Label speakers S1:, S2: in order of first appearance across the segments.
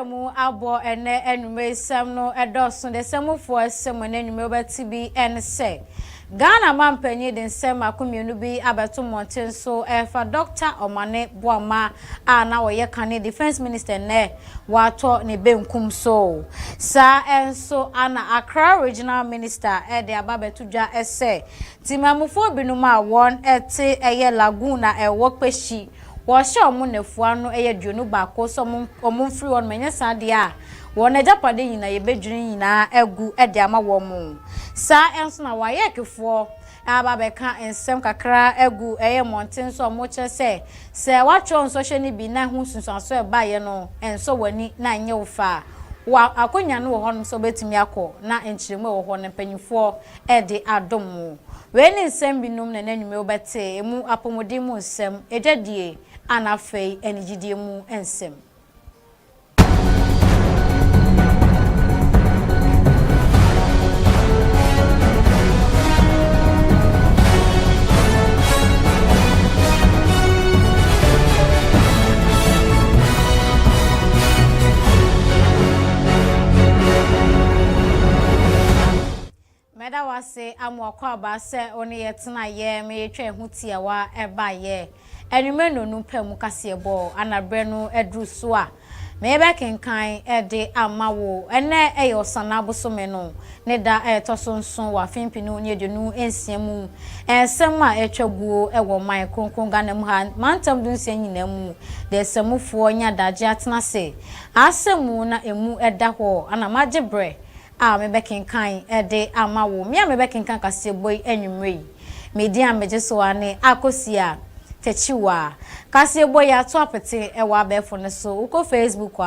S1: mu abo ene enume sem no edoso de semufo esem ne enume obati bi en se Ghana mampanyi de nsem akomienu bi abeto monten so fa Dr. Omane Boama na woye kane defense minister ne wato ne benkum so sa enso ana Accra regional minister de ababetudwa ese timamufo binum a won ete eye laguna work peshi wo hye omunefua no eye duonu baako so omumfiri won menye sade a won ejapade nyina ye bedwiri nyina egu de ama wo mu sa enso na Waec ababeka ensem kakra egu eye monten so moche se watcho nso hye ni bi na hu sunsanso e baye no enso wani na nye ufa wa akonya no wo hono so betimi akọ na enchiremu wo hono mpanyifo de adom we ni nsem binum na nanwume obete emu apomodi mu nsem ejadie anafei enigidie mu ensem Meda wase amwakwa abase oni yetena ye meyetwa hutia wa eba ye enwume nonu pam kase ebo anabre no edru so a mebe kenkan ede amawo ene eyosana bosome no ne da etosonson wa fimpinu nyedunu ensiamu ensem a etwaguo ewo man kronkron ganam ha mantam dun se nyinamu de semufo nya daje atena se asemu na emu eda ho ana magebre mebe kenkan ede amawo me mebe kenkan kase boy enwumre media mejeso ane akosia techiwa kase boy ato apete ewa befo ne so uko Facebook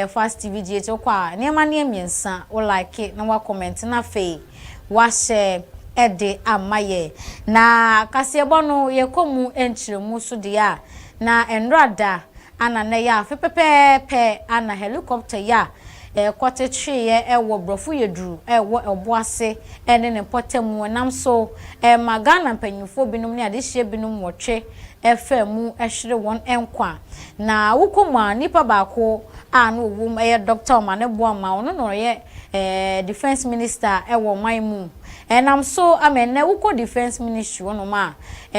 S1: fast tv gh kwa niema ne miensa o like na wa comment na fe wa share ede amaye na kase bono ye komu enchiremu so dia na enrada ana ne ya fe pepepe ana helicopter ya kwate twie ewo brofu yedru ewo oboase ene ne potemu nam so magana mpanyufo binum ne adehye binum wotwe efemu ehwere won enkwa na wukoma nipa baako no wum Dr. Omane Boama ono no ye defense minister ewo maimu nam so amene wuko defense ministry ono ma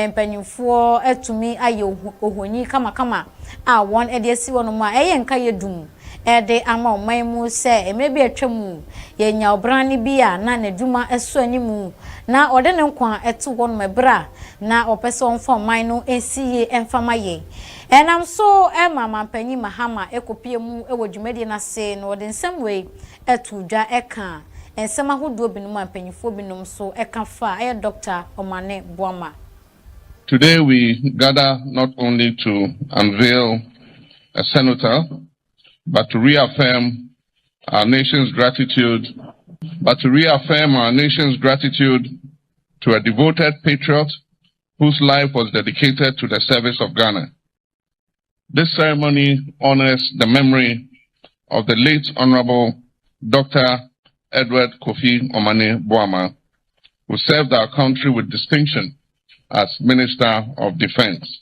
S1: mpanyufo etumi aye ohonyi kama won edesi wono ma nka yedum ede ama omaimu se emebi atwamu ye nya obrani bia na naduma eso animu na ode ne nkwa eto won mebra na opese onfo man no ensiye enfama ye enam so mama panyi mahama ekopie mu ewodwumadi na se no ode nsem we etudwa eka ensem ahodo binum ampanyifo binum so eka fa Dr. Omane Boama.
S2: Today we gather not only to unveil a senator, but to reaffirm our nation's gratitude, to a devoted patriot whose life was dedicated to the service of Ghana. This ceremony honors the memory of the late Honorable Dr. Edward Kofi Omane Boama, who served our country with distinction as Minister of Defense.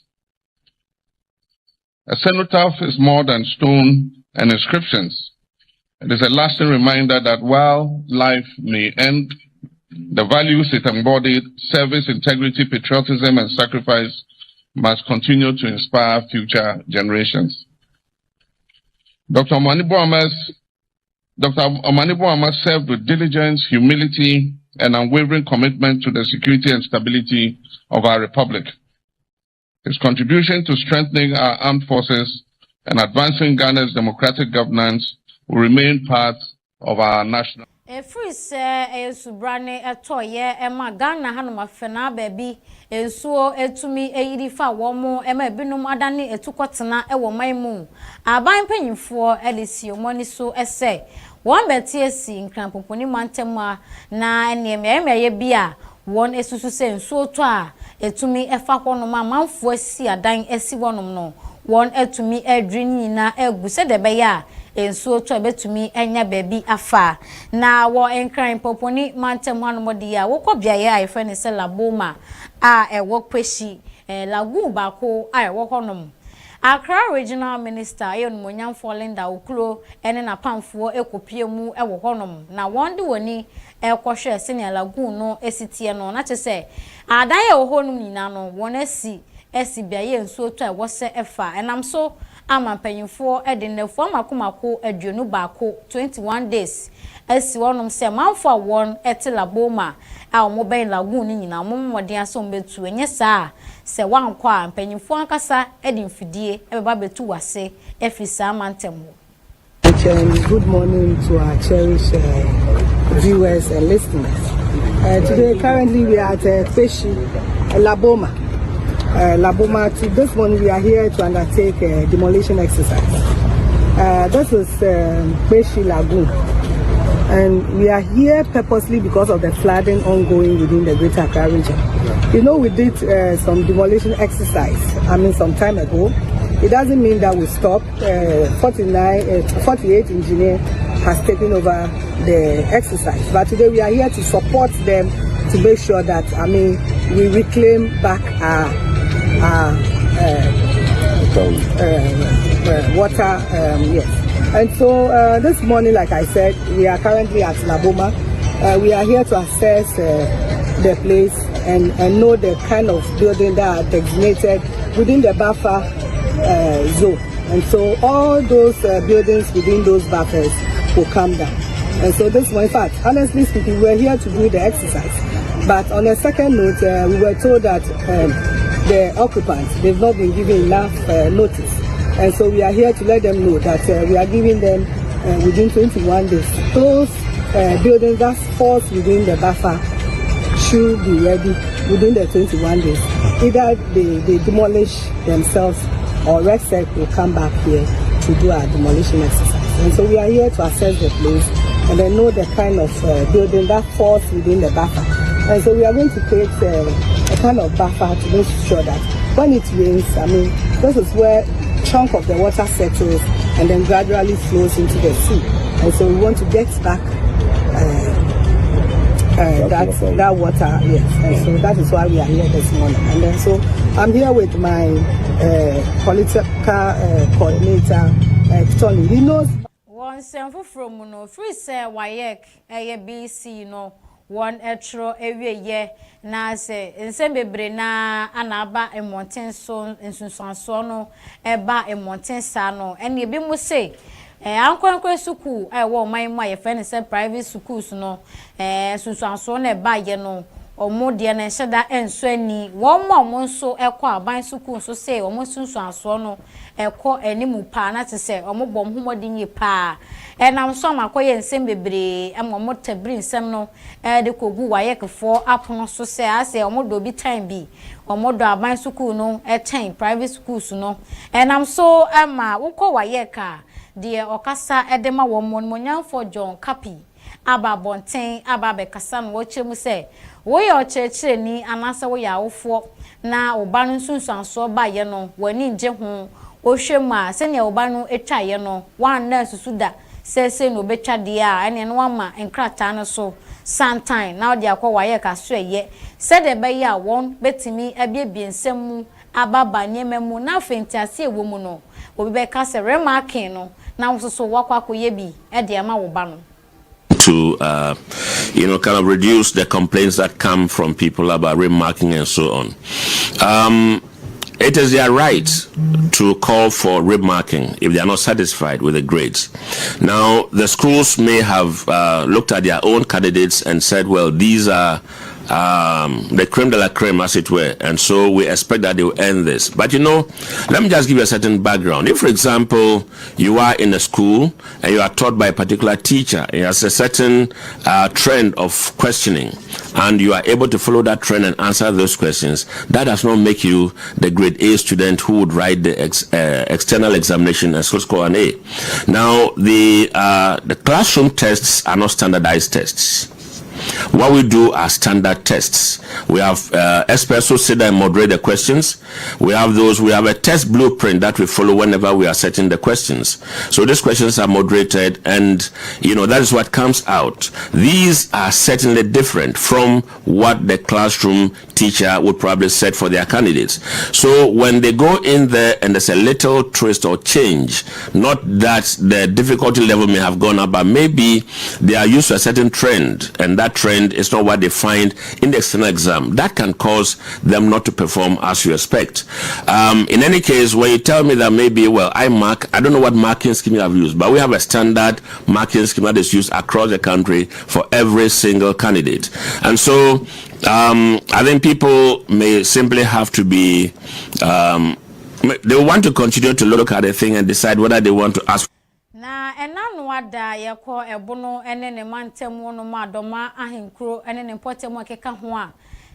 S2: A cenotaph is more than stone and inscriptions. It is a lasting reminder that while life may end, the values it embodied, service, integrity, patriotism, and sacrifice, must continue to inspire future generations. Dr. Omane Boama served with diligence, humility, and unwavering commitment to the security and stability of our republic. His contribution to strengthening our armed forces and advancing Ghana's democratic governance will remain part of our national.
S1: Free say subrane etoye Ghana hanoma fena baby ensuo etumi eyiri fa womo binum adane etukotena ewo maimu aban panyimfo elisi omoni so ese won betie si nkrampoponi mantema na enieme bia won esusu se ensuo to a etumi efa honom amanfo asi adan asi wonom no won etumi edri nyina egu se de be ya ensuo to betumi enya baby afa na wo enkran poponi mantem hanom de ya wokobia ya ife ne se laboma a ewo kweshi lagu bako a ewo honom Accra Regional Minister Ayon Monyam falling da ukuro ene na pamfo ekopie mu ewo honom na wonde woni ekohwe senior lagoon no esitie no na chese adan ye wo honum nyina no won esi biaye nsuo to ewo se efa enam so amampanyimfo ede nefo amakomako aduonu baako 21 days esi wonum se manfo awon etilaboma a omoben lagoon nyina mommodin aso mbetu enye saa se wankwa ampanyimfo ankasa ede mfidie ebeba betu wase efisa amantemo.
S3: Good morning to our cherished viewers and listeners. Today, currently, we are at Bece, Laboma. This morning, we are here to undertake a demolition exercise. This is Bece Lagoon. And we are here purposely because of the flooding ongoing within the Greater Accra region. You know, we did some demolition exercise, some time ago. It doesn't mean that we stop. 48 engineer has taken over the exercise. But today we are here to support them to make sure that, we reclaim back our water, yes. And so this morning, like I said, we are currently at Laboma. We are here to assess the place and know the kind of building that are designated within the buffer zone. And so all those buildings within those buffers will come down. And so this one, in fact, honestly speaking, we're here to do the exercise. But on a second note, we were told that the occupants, they've not been given enough notice. And so we are here to let them know that we are giving them within 21 days. Those buildings that falls within the buffer should be ready within the 21 days. Either they demolish themselves or RECSEC will come back here to do our demolition exercise. And so we are here to assess the place and then know the kind of building that falls within the buffer. And so we are going to create a kind of buffer to make sure that when it rains, this is where chunk of the water settles and then gradually flows into the sea. And so we want to get back that water, yes. And so that is why we are here this morning. And then so I'm here with my political coordinator, Tony. He knows.
S1: One sample from no free say Waec, BC, one etro every year. Na se ensembebre na anaba emonten so ensunsanso no eba emonten sa no ene ebi mo se ankwankwa suku wo man mu aye fe ne se private schools no ensunsanso na eba ye no omo de na hyeda enso ani wo mo nso ekọ aban suku so se omo ensunsanso no ekọ animu pa na te se omo bom homodin yi pa enam so makoye ensembebre emomo tabri nsem no de kogu Waec apono so se ase omo do bi time bi omo do aban suku no time private schools no enam so ama wokọ Waec de okasa edema wo monmonyamfo John Kapi aba bonten aba be kasa no wo chemu se wo ye ochechire ni anasa wo ya wofo na oba no sunsanso ba ye no wani nje ho ohwema se ne oba no etwa ye no wan na susuda se no betwa de a ene no ama enkrata no so sometime na odi akọ Waec aso eye se de be ya won betimi abiebie nsem mu ababa nyememu na fentiase ewo mu no obi be ka se Remarking no na wososo wakwakoye bi e de ama wo ba no
S4: to kind of reduce the complaints that come from people about remarking and so on. It is their right to call for remarking if they are not satisfied with the grades. Now, the schools may have looked at their own candidates and said, well, these are the creme de la creme, as it were, and so we expect that they will end this. But let me just give you a certain background. If, for example, you are in a school and you are taught by a particular teacher, it has a certain trend of questioning, and you are able to follow that trend and answer those questions, that does not make you the grade A student who would write the external examination and score an A. Now, the classroom tests are not standardized tests. What we do are standard tests. We have experts who sit there and moderate the questions. We have a test blueprint that we follow whenever we are setting the questions. So these questions are moderated, and that is what comes out. These are certainly different from what the classroom teacher would probably set for their candidates. So when they go in there and there's a little twist or change, not that the difficulty level may have gone up, but maybe they are used to a certain trend, and that trend is not what they find in the external exam, that can cause them not to perform as you expect. In any case, when you tell me that maybe, I don't know what marking scheme you have used, but we have a standard marking scheme that is used across the country for every single candidate. And so I think people may simply have to be, they want to continue to look at the thing and decide whether they want to ask.
S1: Na enanu ada yeko ebono ene ne mantemu no madoma ahenkro ene ne potemu akeka ho a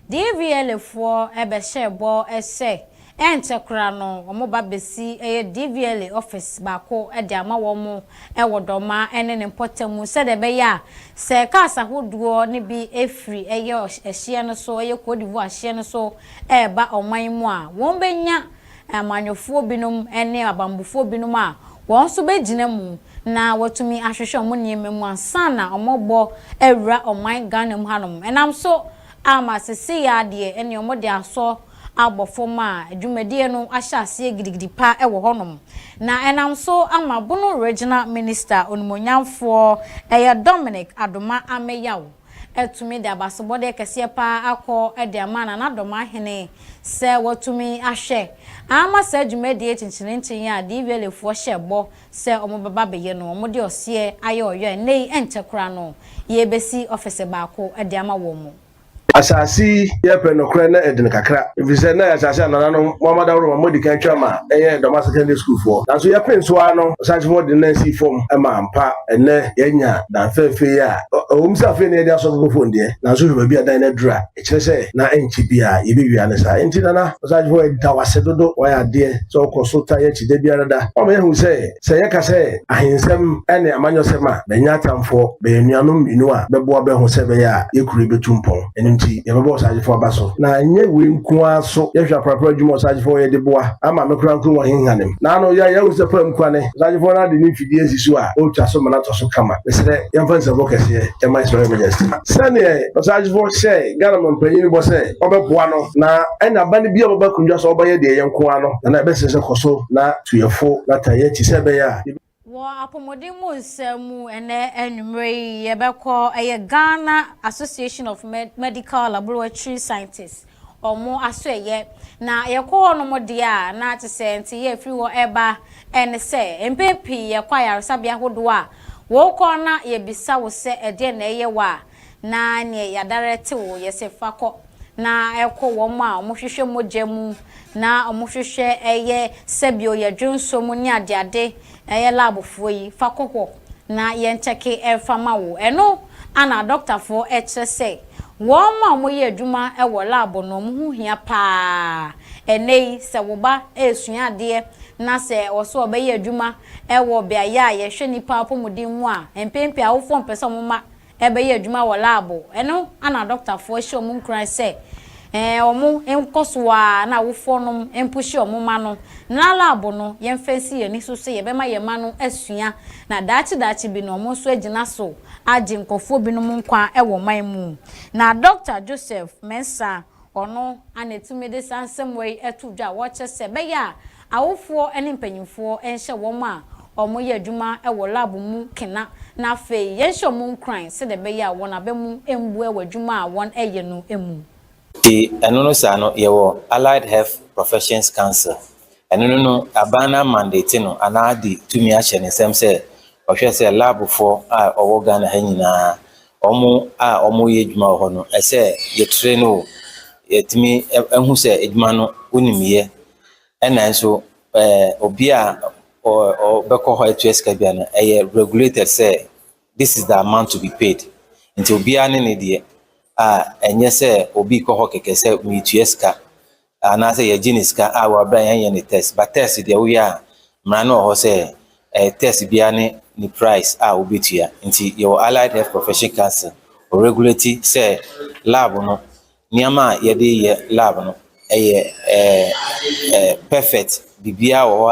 S1: DVL fo ebe shebo ese enchekra no omoba besi eye DVL office bako e de ama wo mo e wodoma ene ne potemu se de be ya se kasa hoduo ne bi efri eye ehye no so eye kodivu ahye no so e ba oman mu a won benya amanyofo binom ene abambufo binom a won so begina mu na watumi ahwehwe omo niema mu ansa na omobo ewura oman Ghana mu hanom enam so amasese ya de ene omo de aso abofoma adwumadie no ahyase gidigidi pa ewo honom na enam so amabono regional minister onumonyamfo eye Dominic Adoma Ameyawo etumi de abasobode kese pa akọ ede amana na doma hene se watumi ahwe ama se adwumadie chinchin ya DVL fo hyebo se omobaba beye no omode ose aye oyo nei enchekura no ye besi office baako ede ama wo mu
S5: asasi ye penokre na edin kakra vise na asasi anana no Muhammad Awro Modi kan twama eye Doma secondary school for na so ye penso ano asasi mo de na si form e ma mpa ene yenya dan fefe ya omsa fe na dia so go phone de na so ba bia dan na dura e kire se na enchi bia ye bi wi ana sa enti na asasi fo da wase dodo wa ya de so konsulta ye chi de bia da o me hu se ye ka se ahensem ene amanyo sema na nya tamfo be nuanom inu a bebo be hu se be ya ye kuru betumpon enti yebebo sajifo abaso na nye we nku aso yehwa prapra dwuma sajifo ye de boa ama me kura nku wo henhanem na no ya wo se pam kwane sajifo na de ni fidie sisu a o twa so mana to so kama mesere yemfa nsebo kese e mai so emergency sane sajifo she Ghana mampanyi bo se obeboa no na ena ba ne bia baba kundwa so obaye de yenko ano na be se koso na tuyefo na taye ti se be ya
S1: apomodi mu nsemu ene enumre yebekọ Ghana Association of Medical Laboratory Scientists omo aso eye na yekọ no mode a na atesenti ye free wo eba ene se empepi yekwa yaresabia hodo a wo kọ na yebisa wo se ede na eye wa na ne yadarete wo yesefa kọ na ekọ wo ma omohwehwe mogemu na omohwehwe eye sebio yedwunso mu ni ade eye lab fo yi fakoko na ye ncheke efama wo eno ana doctor fo say wo ma mo ye adwuma e wo lab no mo hu hia pa enei se wo ba esua ade na se wo so be ye adwuma e wo bia ya ye hwe nipa apomodin mu a empempe a wo fo mpese mo ma e be ye adwuma wo lab eno ana doctor fo show mo nkran say omu enkosoa na wofonom empushi omuma no na labo no yemfensi ye ni so se ye bema ye ma no asua na dachi bi no omo so agina so agi nkofo bi no nkwa ewo man mu na Dr. Joseph Mensa ono anetumi de sansem we etudwa wo chese be ya awofo ene mpanyimfo enhye wo ma omo ye adwuma ewo lab mu kena na fe ye hye omo nkran se de be ya wona be mu embu ewo adwuma a won eye no emu
S6: enono sano yewo Allied Health Professions Council enono abana mandate no anadi tumi a hye ne sem se ohwe se lab for a owo Ghana ha nyina omo ye dwuma ho no ese ye train o yetimi ehu se edwuma no onimiye ena nso obi a beko ho etueska bia no regulated say this is the amount to be paid until obi ane ne de enye se obi ko ho keke se mitueska ana se ye jiniska wa bra yan ne test but test de we a mra no ho se test bia ne ni price obitua nti your Allied Health Profession Council o regulate say lab no niama ye de ye lab no perfect bibia o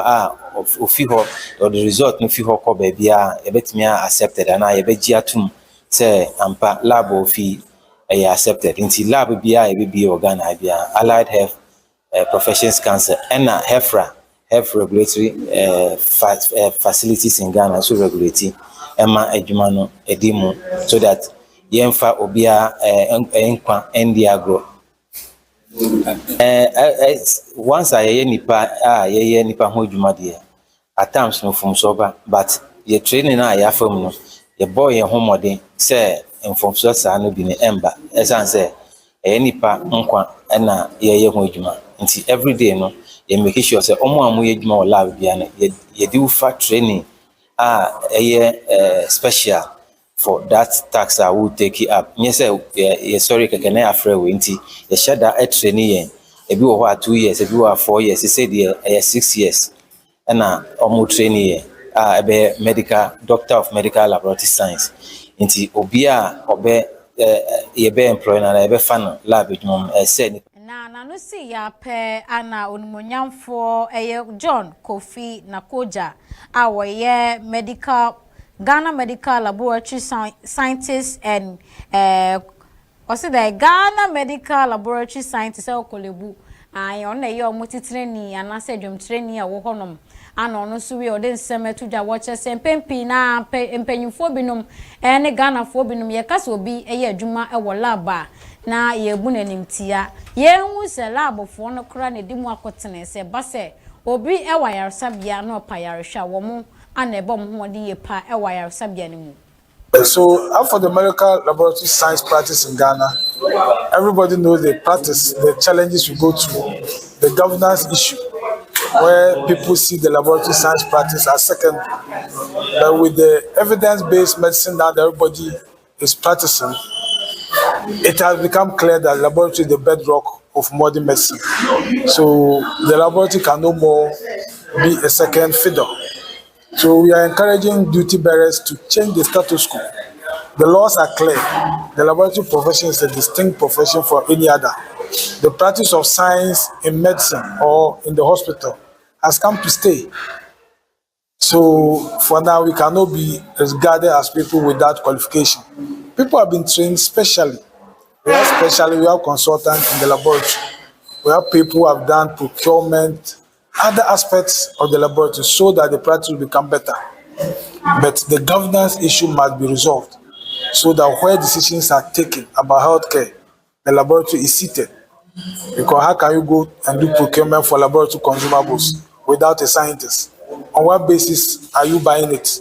S6: ofi ho or the result no fi ho ko ba bia e betimi accepted and ye be atum say ampa lab ofi accepted nti lab bia e be organ bia allied health professions council and HEFRA health regulatory facilities in Ghana so regulate ema adwuma no edimu so that yemfa obia enkwa endi agro once I nipa ye nipa ho adwuma de at times no from sober but ye training na ya fam no ye boy ye ho modern say from so sa no bi ne emba esan say nipa nkwa na ye ho adwuma nti every day no ye make sure say omo amu ye adwuma wala bia na ye do fa training special for that tax I will take it up. Yes, sorry, can I afraid we nti ye share that training yen. Ebi wo ho 2 years, ebi wo 4 years, he said 6 years. And omo training ebe medical doctor of medical laboratory science. Nti obi a obe ye be employee na ebe fan lab edwum say
S1: na no si ya pe ana onimonyamfo John Kofi Nakoja awoye Ghana Medical Laboratory Scientist and also the Ghana Medical Laboratory Scientist okolebu on na ye omutitreni anase dwom treni a wo honom ana ono so we ode nsemetu dwa wo chese mpempi na empanyimfo binom ne Ghana fo binom ye kase obi eye adwuma e wo lab na ye bu nanimtia ye hu se lab fo no kra na dimu akotene se base obi e wa yaresabia na opayaresha wo mu ana ebom ho de ye pa e wa yaresabia ne mu.
S7: So, for the medical laboratory science practice in Ghana, everybody knows the practice, the challenges we go through, the governance issue, where people see the laboratory science practice as secondary. But with the evidence-based medicine that everybody is practicing, it has become clear that laboratory is the bedrock of modern medicine. So, the laboratory can no more be a second fiddle. So we are encouraging duty bearers to change the status quo. The laws are clear. The laboratory profession is a distinct profession from any other. The practice of science in medicine or in the hospital has come to stay. So for now, we cannot be regarded as people without qualification. People have been trained specially. We have consultants in the laboratory. We have people who have done procurement, other aspects of the laboratory so that the practice will become better. But the governance issue must be resolved so that where decisions are taken about healthcare, the laboratory is seated. Because how can you go and do procurement for laboratory consumables without a scientist? On what basis are you buying it?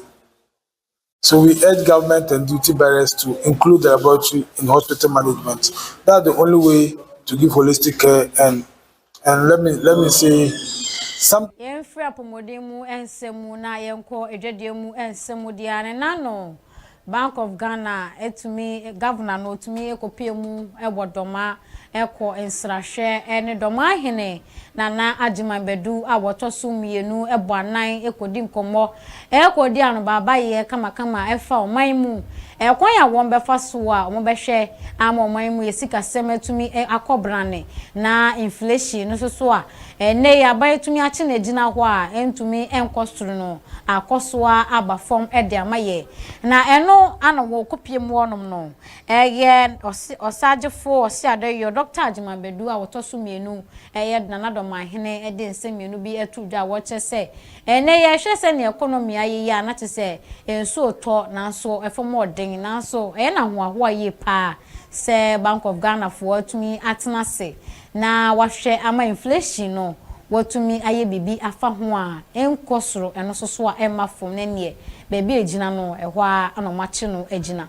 S7: So we urge government and duty bearers to include the laboratory in hospital management. That's the only way to give holistic care and let me say some
S1: free apomodemu ensemu na yenko edwedemu ensemu dia ne nano Bank of Ghana etumi governor no etumi ekopiemu ebodoma eko ensrahwe ene doma hene na ajimanbedu awotoso mienu eboanan ekodi nkomo ekodi anu baba ye kama efa omanmu ekwan ya won befa so a omobehwe ama omanmu yesika semetumi akobrane na inflation no so a ne ya ba etumi achi na gina ho a entumi enkostru no akoso a abafom ede amaye na eno ana wo kopiemu onom no eye osagefo osiadeyo Dr. Ajimanbedu a wotoso mienu eye nanadoma hene ede nsemienu bi etudwa wo chese ene ye hwese ne economy aye ya na chese enso to na so efom odin na so na hoahoa ye pa se Bank of Ghana for atumi atenase na wahwe ama inflation no watumi aye bibi afa ho a enkosoro eno so a emafom na ne bebi ejina no ehwo a anomache no ejina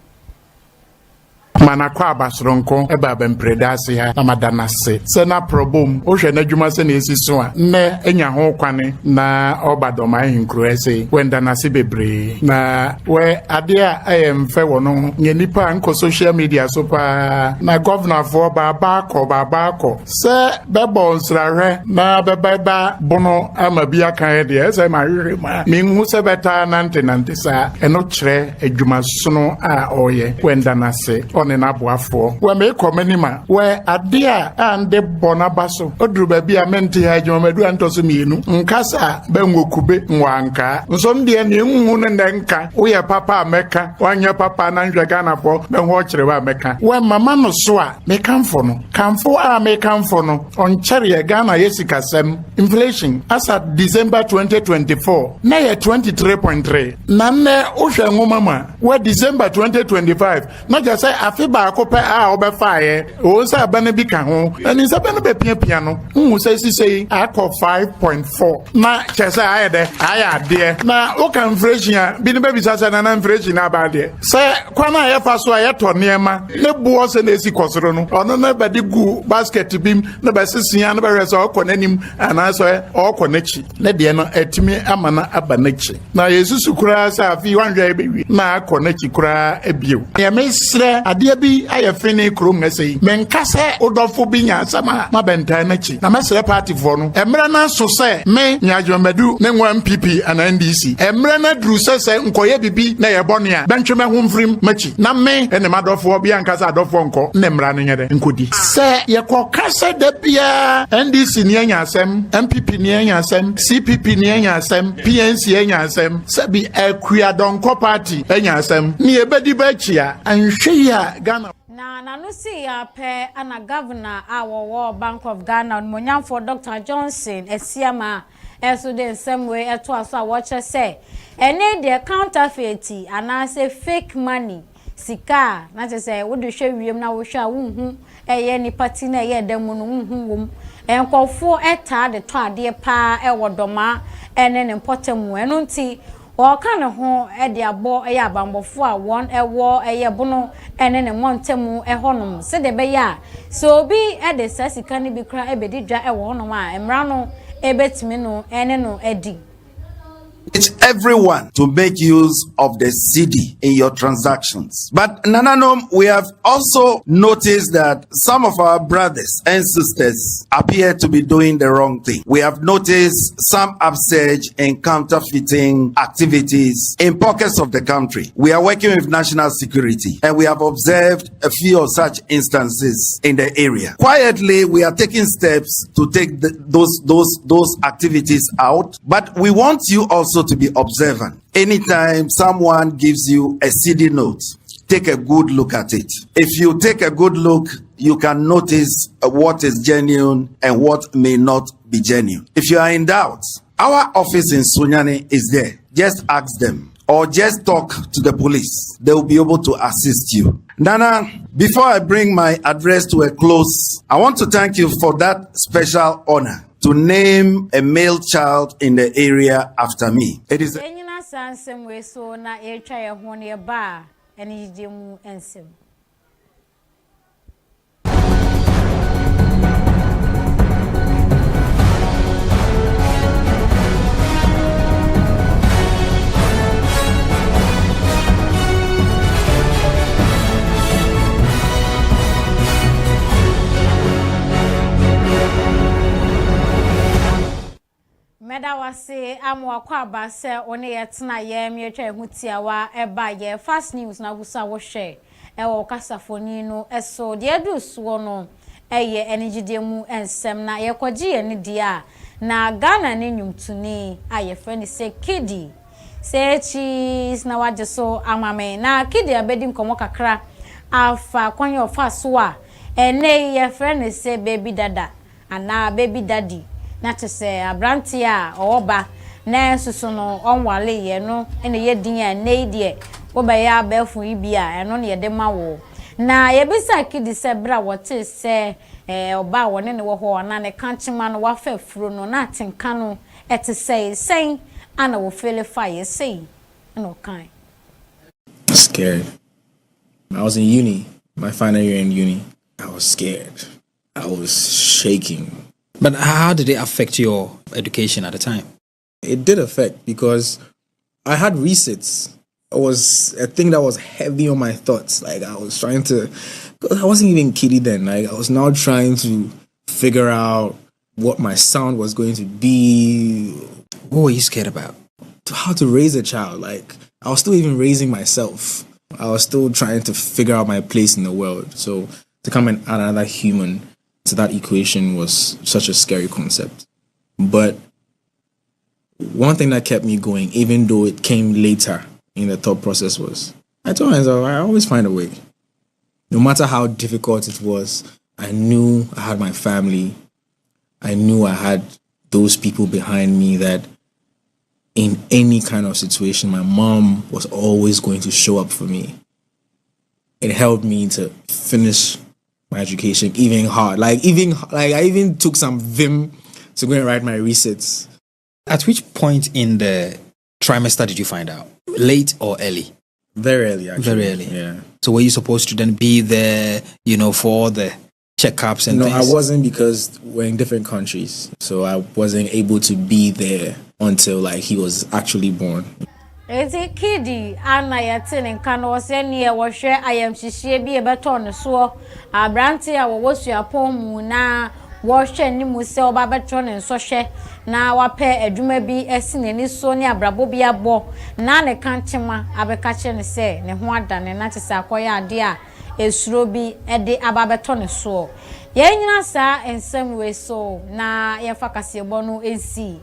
S8: mana kwa abasronko eba bempredase ha na madanase se na problem o hwe na dwuma se na esiso a ne enya ho kwane na obadoma hinkro ese wenda na se bebre na we ade a ayemfe wono nye nipa nko social media so pa na governor for baba ko se bebo nsrahwe na beba bono amabia kan de ese ma hwehwe ma minhu se beta nante sa eno kire adwuma sono a oye wenda na se ne naboafo we me komenima we adea ande bonabaso oduru ba bia menti ha dwomadu antoso mienu nkasa benwokube nwanka nso ndie ne nhu ne nka wo papa ameka wanya papa na nhwe Ghana po benho kyereba ameka we mama no so a me kamfo no kamfo a me kamfo no on kyere Ghana yesikasem inflation as at December 2024 na ye 23.3 na ne ohwe nwoma ma we December 2025 na just say afi ba akope a obefaye o sa abane bi ka ho ani sa bane be pia no hu say sisei akọ 5.4 na chese ayede ayade na o kan inflation bi ne be bisa sa na inflation na ba de say kwana ye fa so ayeto niema ne buo se na esi kosoro no ono na be de gu basket bim na be sisia na be rese okọ nanim ana so okọ nachi ne de no etimi amana abanachi na yesusu kura sa afi wanhwe be na akọ nachi kura ebio ya mesre ade bi ayefe ne krom ngasei menkase odofo bi nya sama mabenta nachi na mesre party for no emre na so se me nyadwomadu ne nwa MPP ana NDC emre na dru se nkoye bibi na ye bonu a bentweme ho mfrim machi na me ene madofo bi ankasa adofo nko ne mra ne nyede nkodi se ye kokase da bia NDC ni anya asem MPP ni anya asem CPP ni anya asem PNC anya asem se bi akua donko party anya asem ni ebedi ba chia anhwe ya Ghana
S1: na no see ya pe ana governor our Bank of Ghana monyan for Dr. Johnson esiama eso the same way eto aso a watch say ene the counterfeit ana say fake money sika na say wo de hwe wiem na wo hwe a wonhu eye ni party na eye dem no wonhu wom enkofo eta de to ade pa ewodoma ene ne potem eno nti o kan ho e de abo e ya bambofo a won ewo eye bono ene ne montemu ehonom se de be ya so bi e de sasika ni bi kra e be di dwa ewo honom a emra no ebetimi no ene no edi.
S9: It's everyone to make use of the CD in your transactions. But Nananom, we have also noticed that some of our brothers and sisters appear to be doing the wrong thing. We have noticed some upsurge in counterfeiting activities in pockets of the country. We are working with national security and we have observed a few of such instances in the area. Quietly, we are taking steps to take those activities out, but we want you also to be observant. Anytime someone gives you a CD note, take a good look at it. If you take a good look, you can notice what is genuine and what may not be genuine. If you are in doubt, our office in Sunyani is there. Just ask them or just talk to the police. They will be able to assist you. Nana, before I bring my address to a close, I want to thank you for that special honor to name a male child in the area after me. It is
S1: Meda wase amwa kwa base one yetna ye mietwa ehutiawa eba ye fast news na gusa wo hwe ewo kasafoni no eso de aduso no eye enigide mu ensem na ye kwaji ye ne dia na Ghana ne nyumtuni aye friend se kidi se cheese na waje so amame na kidi abedi nkomo kakra afa kwanye ofa so a ene ye friend se baby dada ana baby daddy na to say abranti a oba na susu no onwale ye no ene ye din ya nei de wo ba ya abefu ibia eno ne ye de ma wo na ye bisa kidi se bra wote se oba wone ne wo ho na ne kanchima no wa fa furo no na atenka no ete say sen ana wo feel fire say no kind
S10: scared. I was in uni, my final year in uni. I was scared. I was shaking.
S11: But how did it affect your education at the time?
S10: It did affect because I had resits. It was a thing that was heavy on my thoughts. Like I was trying to, I wasn't even kiddie then. Like I was now trying to figure out what my sound was going to be.
S11: What were you scared about?
S10: How to raise a child. Like I was still even raising myself. I was still trying to figure out my place in the world. So to come and add another human to that equation was such a scary concept. But one thing that kept me going, even though it came later in the thought process, was I told myself, I always find a way. No matter how difficult it was, I knew I had my family. I knew I had those people behind me that in any kind of situation, my mom was always going to show up for me. It helped me to finish my education even hard. I even took some vim to go and write my resets.
S11: At which point in the trimester did you find out? Late or early?
S10: Very early, actually.
S11: Very early.
S10: Yeah.
S11: So were you supposed to then be there, for all the checkups and
S10: no,
S11: things?
S10: I wasn't, because we're in different countries. So I wasn't able to be there until he was actually born.
S1: Ezi kidi ana yatene nkano waseni ya washe ayamshishie bi ebeto ne so abranti a wowosu apomu na washe ni muse oba beto ne nsohwe na wape adwuma bi esine ni so ne abrabo bi abo na ne kanchema abekache ne se ne ho adane na tese akoya ade a esuro bi ede ababeto ne so yenyina sa ensem we so na yefa kasebo no ensi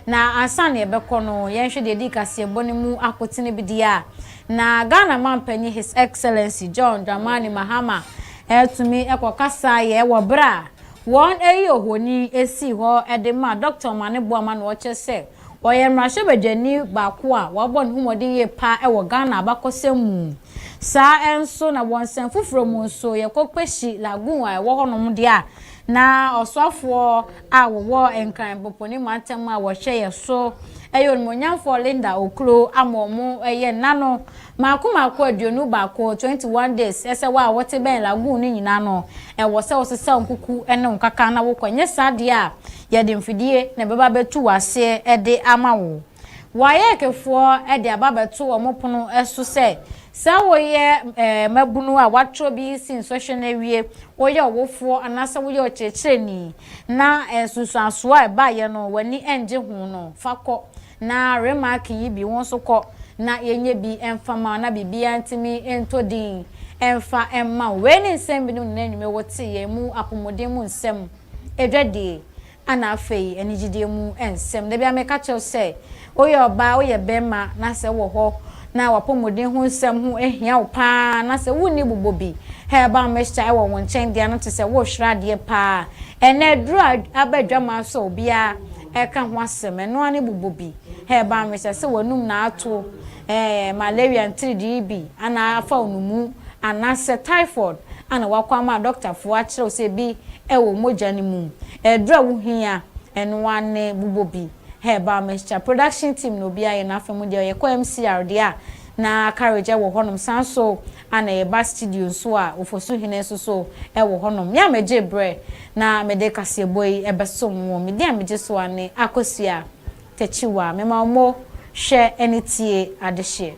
S1: na asane ebekọ no yenhwe de di kasebo ne mu akotene bidia na Ghana mampanyi His Excellency John Dramani Mahama etumi ekokasa ye wo bra won eyohoni esi ho edema Dr. Mane Boama no chese oye mrahye badwani baako a wabọ ne humodin ye pa ewo Ghana abakosemu sa enso na wonsen fufuro mu nso ye kokpeshi lagun a ewo honom de a na osofo a wo enkran boponi mantem a wo hwe ye so eyo monyamfo Linda Okro amomo eye nano maako aduonu baako 21 days ese wa wote ben lagun ni nyina no ewo se osesa nkuku ene nkaka na wo kwanye sade a ye de mfidie na beba betu wase ede amawo Waec fo ede ababeto omopono eso se sa woye mabunu a watro bi sin social na wie woye owofo anasa woye ochecheni na susuaso a ba ye no wani enje hu no fakọ na Remarking yi bi won so kọ na yenye bi emfama na bibia ntimi entodin emfa emma weni nsem bi no nanwume wote ye mu apomodin mu nsem edwade ana afei enigide mu ensem de bia meka chew se oye oba oye bema na se wo ho na wapomodin hu nsem hu ehia wo pa na se wuni bubobi he ba mehya e wo wonchen dia no te se wo hwrade pa ene dru abadwama so bia eka ho asem eno ani bubobi he ba mehya se wonum na ato malaria 3DB ana afa onumu ana se typhoid ana wakwama doctor fo akire se bi ewo moja ni mu edra wo hia eno ane bubobi he ba mehya production team no bia ye na afemu de ye ko MCR de a na carriage wo honom sanso ana ye ba studio so a ofosu hine so wo honom ya meje bre na mede kaseboyi ebesom wo me dia meje so ane akosua techiwa mema omo hwe enitie adehye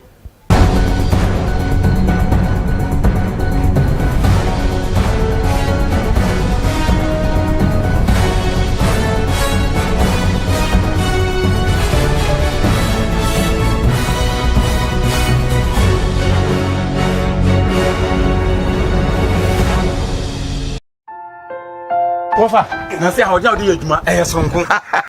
S12: Wofa, na se ha oja odi adwuma sonko.